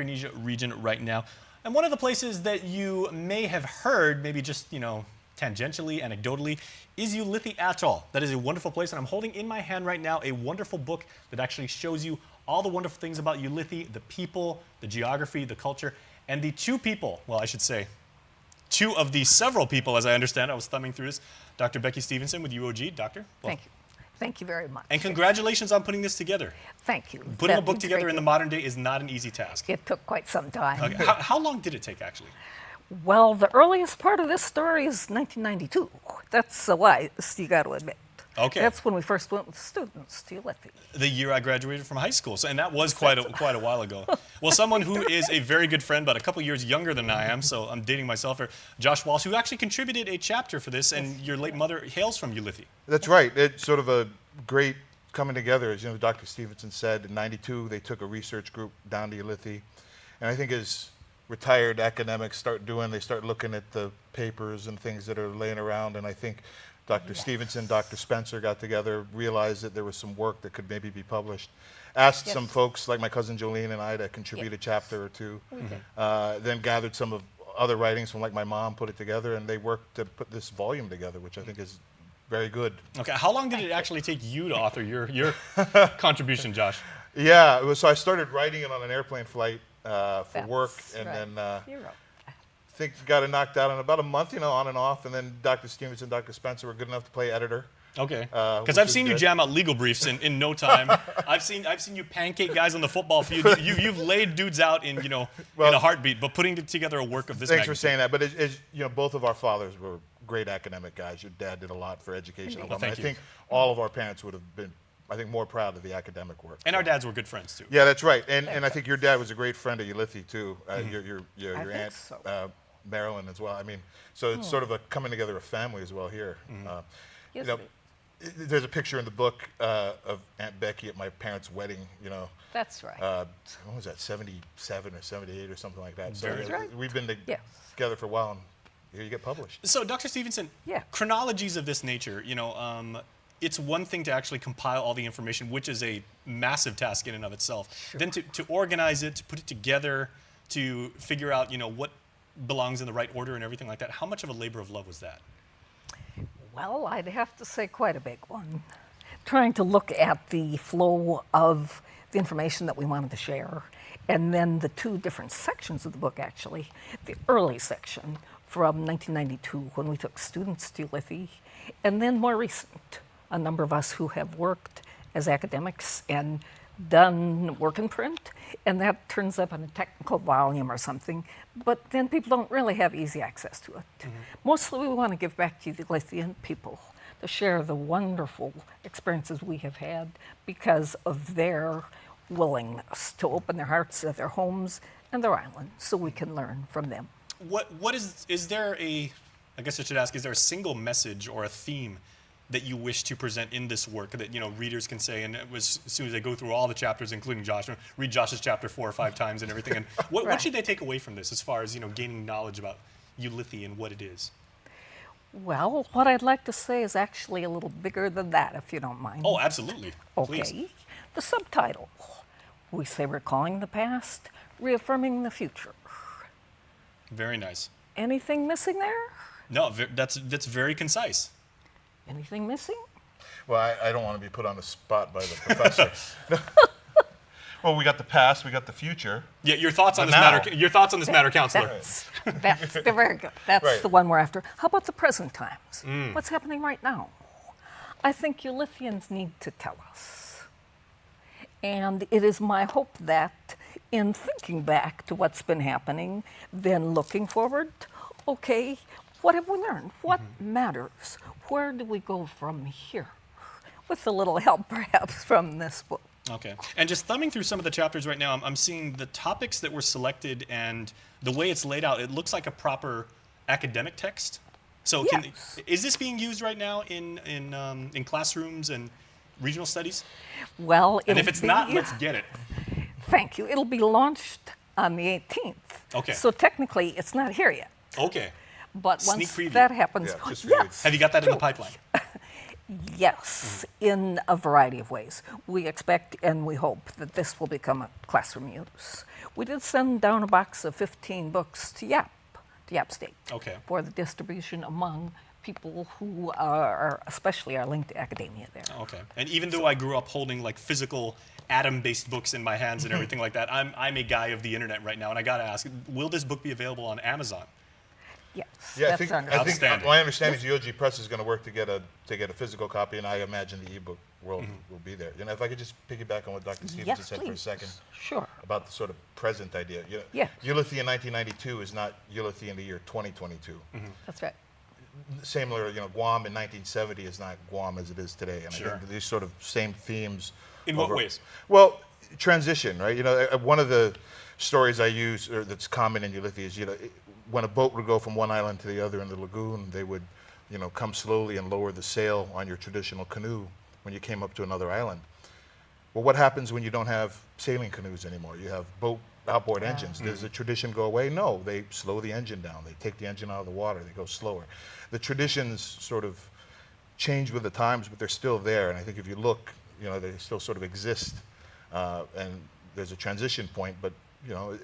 Micronesia region right now. And one of the places that you may have heard, maybe just, tangentially, anecdotally, is Ulithi Atoll. That is a wonderful place, and I'm holding in my hand right now a wonderful book that actually shows you all the wonderful things about Ulithi, the people, the geography, the culture, and the two people, well, I should say, two of the several people, as I understand. I was thumbing through this. Dr. Becky Stevenson with UOG. Doctor? Well, thank you. Thank you very much. And congratulations on putting this together. Thank you. Putting a book together in the modern day is not an easy task. It took quite some time. Okay. How long did it take, actually? Well, the earliest part of this story is 1992. That's the wise, you got to admit. Okay. That's when we first went with students to Ulithi. The year I graduated from high school, and that was quite a while ago. Well, someone who is a very good friend, but a couple years younger than I am, so I'm dating myself, Josh Walsh, who actually contributed a chapter for this, and your late mother hails from Ulithi. That's right. It's sort of a great coming together. As Dr. Stevenson said, in '92 they took a research group down to Ulithi, and I think as retired academics start looking at the papers and things that are laying around, and I think Dr. Stevenson, Dr. Spencer got together, realized that there was some work that could maybe be published, asked some folks like my cousin Jolene and I to contribute a chapter or two, then gathered some of other writings from like my mom, put it together, and they worked to put this volume together, which I think is very good. Okay, how long did it actually take you to author your contribution, Josh? Yeah, so I started writing it on an airplane flight for work, and then things got it knocked out in about a month, on and off, and then Dr. Stevenson, Dr. Spencer were good enough to play editor. Okay. Because I've seen you jam out legal briefs in no time. I've seen you pancake guys on the football field. You've laid dudes out in in a heartbeat. But putting together a work of this magnitude. Thanks for saying that. But both of our fathers were great academic guys. Your dad did a lot for education. Well, I think all of our parents would have been, more proud of the academic work. And our dads were good friends too. Yeah, that's right. And I think your dad was a great friend of Ulithi too. Your aunt. Marilyn as well. So it's sort of a coming together of family as well here. There's a picture in the book of Aunt Becky at my parents' wedding. That's right. When was that? 77 or 78 or something like that. That's right. We've been together for a while, and here you get published. So, Dr. Stevenson, chronologies of this nature. It's one thing to actually compile all the information, which is a massive task in and of itself. Sure. Then to organize it, to put it together, to figure out what belongs in the right order and everything like that. How much of a labor of love was that? Well, I'd have to say quite a big one. Trying to look at the flow of the information that we wanted to share, and then the two different sections of the book, actually. The early section from 1992, when we took students to Ulithi, and then more recent, a number of us who have worked as academics and done work in print, and that turns up in a technical volume or something, but then people don't really have easy access to it. Mostly we want to give back to the Ulithian people to share the wonderful experiences we have had because of their willingness to open their hearts to their homes and their island so we can learn from them. Is there I guess I should ask, is there a single message or a theme that you wish to present in this work that readers can say, and as soon as they go through all the chapters, including Josh, read Josh's chapter 4 or 5 times and everything, and what should they take away from this as far as gaining knowledge about Ulithi and what it is? Well, what I'd like to say is actually a little bigger than that, if you don't mind. Oh, absolutely. Okay. Please. The subtitle. We say recalling the past, reaffirming the future. Very nice. Anything missing there? No, that's very concise. Anything missing? Well, I don't want to be put on the spot by the professor. Well, we got the past, we got the future. Yeah, your thoughts on this matter. Your thoughts on this matter, counselor. That's very good. That's the one we're after. How about the present times? What's happening right now? I think Ulithians need to tell us. And it is my hope that in thinking back to what's been happening, then looking forward, okay, what have we learned? What matters? Where do we go from here? With a little help, perhaps, from this book. Okay. And just thumbing through some of the chapters right now, I'm seeing the topics that were selected and the way it's laid out. It looks like a proper academic text. So is this being used right now in classrooms and regional studies? Well, and if it's not, let's get it. Thank you. It'll be launched on the 18th. Okay. So technically, it's not here yet. Okay. But once that happens, yes. Have you got that in the pipeline? Yes, in a variety of ways. We expect and we hope that this will become a classroom use. We did send down a box of 15 books to Yap State, Okay. for the distribution among people who are, especially are linked to academia there. Okay. And even though I grew up holding like physical atom-based books in my hands and everything like that, I'm a guy of the internet right now, and I got to ask, will this book be available on Amazon? Yes, Yeah, that's Outstanding. my understanding is UOG Press is going to work to get a physical copy, and I imagine the ebook world will be there. You know, if I could just piggyback on what Dr. Stevenson Yes, said for a please. second Sure. about the sort of present idea. You know, Yes. Ulithi in 1992 is not Ulithi in the year 2022. That's right. Similar, you know, Guam in 1970 is not Guam as it is today, and I Sure. think these sort of same themes. In what ways? Well, transition, right? You know, one of the stories I use, or that's common in Ulithi, is, you know, when a boat would go from one island to the other in the lagoon, they would, you know, come slowly and lower the sail on your traditional canoe when you came up to another island. Well, what happens when you don't have sailing canoes anymore? You have outboard engines. Does the tradition go away? No, they slow the engine down. They take the engine out of the water. They go slower. The traditions sort of change with the times, but they're still there. And I think if you look, you know, they still sort of exist. And there's a transition point, but, you know,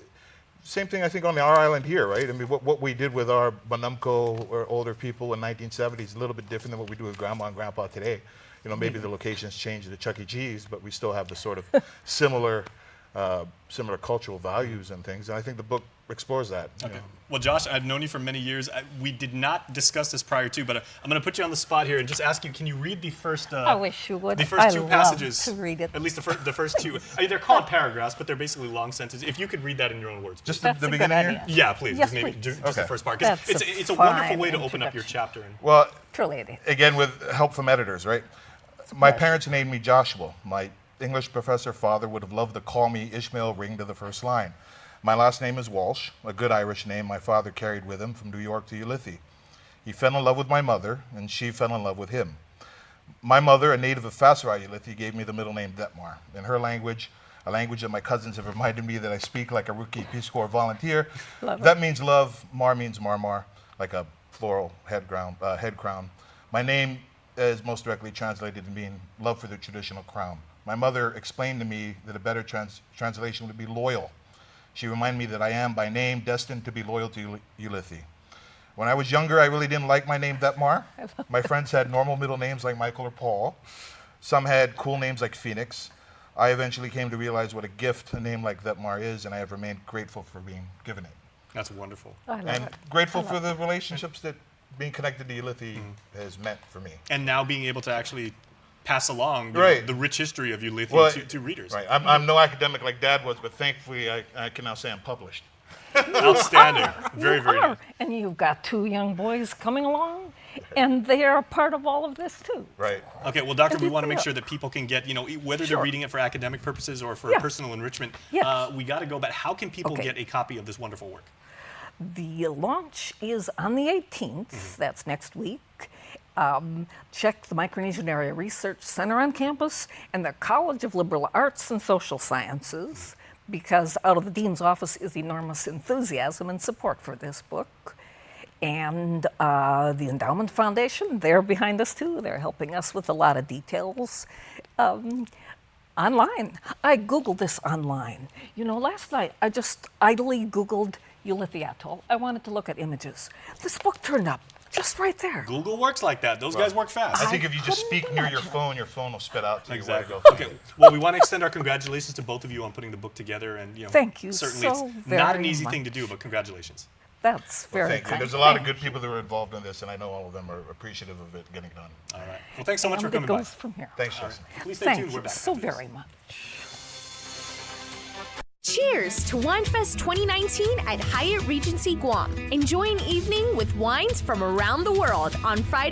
same thing I think on our island here, right? I mean, what we did with our Banumco or older people in 1970 is a little bit different than what we do with Grandma and Grandpa today. You know, maybe the locations changed to Chuck E. Cheese, but we still have the sort of similar cultural values and things. And I think the book explores that. You know. Well, Josh, I've known you for many years. We did not discuss this prior to, but I'm going to put you on the spot here and just ask you, can you read the first I wish you would. the first I two love passages? to read it. At least the first two. I mean, they're called paragraphs, but they're basically long sentences. If you could read that in your own words. Just That's the a good beginning idea. here? Yeah, please. Yes, just maybe please. just the Okay. first part. 'Cause That's it's a a wonderful fine way to open up your introduction. chapter. And Well, Truly it is. again, with help from editors, right? My parents named me Joshua. My English professor father would have loved to call me Ishmael Ring to the first line. My last name is Walsh, a good Irish name my father carried with him from New York to Ulithi. He fell in love with my mother, and she fell in love with him. My mother, a native of Fasserai, Ulithi, gave me the middle name Detmar. In her language, a language that my cousins have reminded me that I speak like a rookie Peace Corps volunteer. That means love. Mar means marmar, like a floral head crown. My name is most directly translated to mean love for the traditional crown. My mother explained to me that a better translation would be loyal. She reminded me that I am by name destined to be loyal to Ulithi. When I was younger, I really didn't like my name Detmar. My friends had normal middle names like Michael or Paul. Some had cool names like Phoenix. I eventually came to realize what a gift a name like Detmar is, and I have remained grateful for being given it. that's wonderful. I love And it. grateful for the relationships that being connected to Ulithi has meant for me. And now being able to actually pass along you know, Right. the rich history of Ulithi Well, to readers. Right. I'm no academic like Dad was, but thankfully I can now say I'm published. Outstanding. Very, You very are. nice. And you've got two young boys coming along, and they are a part of all of this too. Right. Okay, well, Doctor, we Good want to make deal. sure that people can get, you know, whether Sure. they're reading it for academic purposes or for Yeah. personal enrichment, Yes. we got to go back. How can people Okay. get a copy of this wonderful work? The launch is on the 18th. That's next week. Check the Micronesian Area Research Center on campus and the College of Liberal Arts and Social Sciences, because out of the dean's office is enormous enthusiasm and support for this book. And the Endowment Foundation, they're behind us too. They're helping us with a lot of details. Online. I Googled this online. You know, last night I just idly Googled Ulithi Atoll. I wanted to look at images. This book turned up just right there. Google works like that. Those guys work fast. I think if you just couldn't speak near your imagine. phone will spit out to you where to Exactly. go. Okay. Well, we want to extend our congratulations to both of you on putting the book together, and you know, Thank you certainly so it's not an very easy thing to much. do, but congratulations. That's very Thank you. kind. There's a lot of Thank good people that were involved in this, and I know all of them are appreciative of it getting done. All right. Well, thanks so much for And it coming by. goes from here. Thanks, Justin. Please stay Thank tuned. you We're back. so after this. very much. Cheers to WineFest 2019 at Hyatt Regency Guam. Enjoy an evening with wines from around the world on Friday.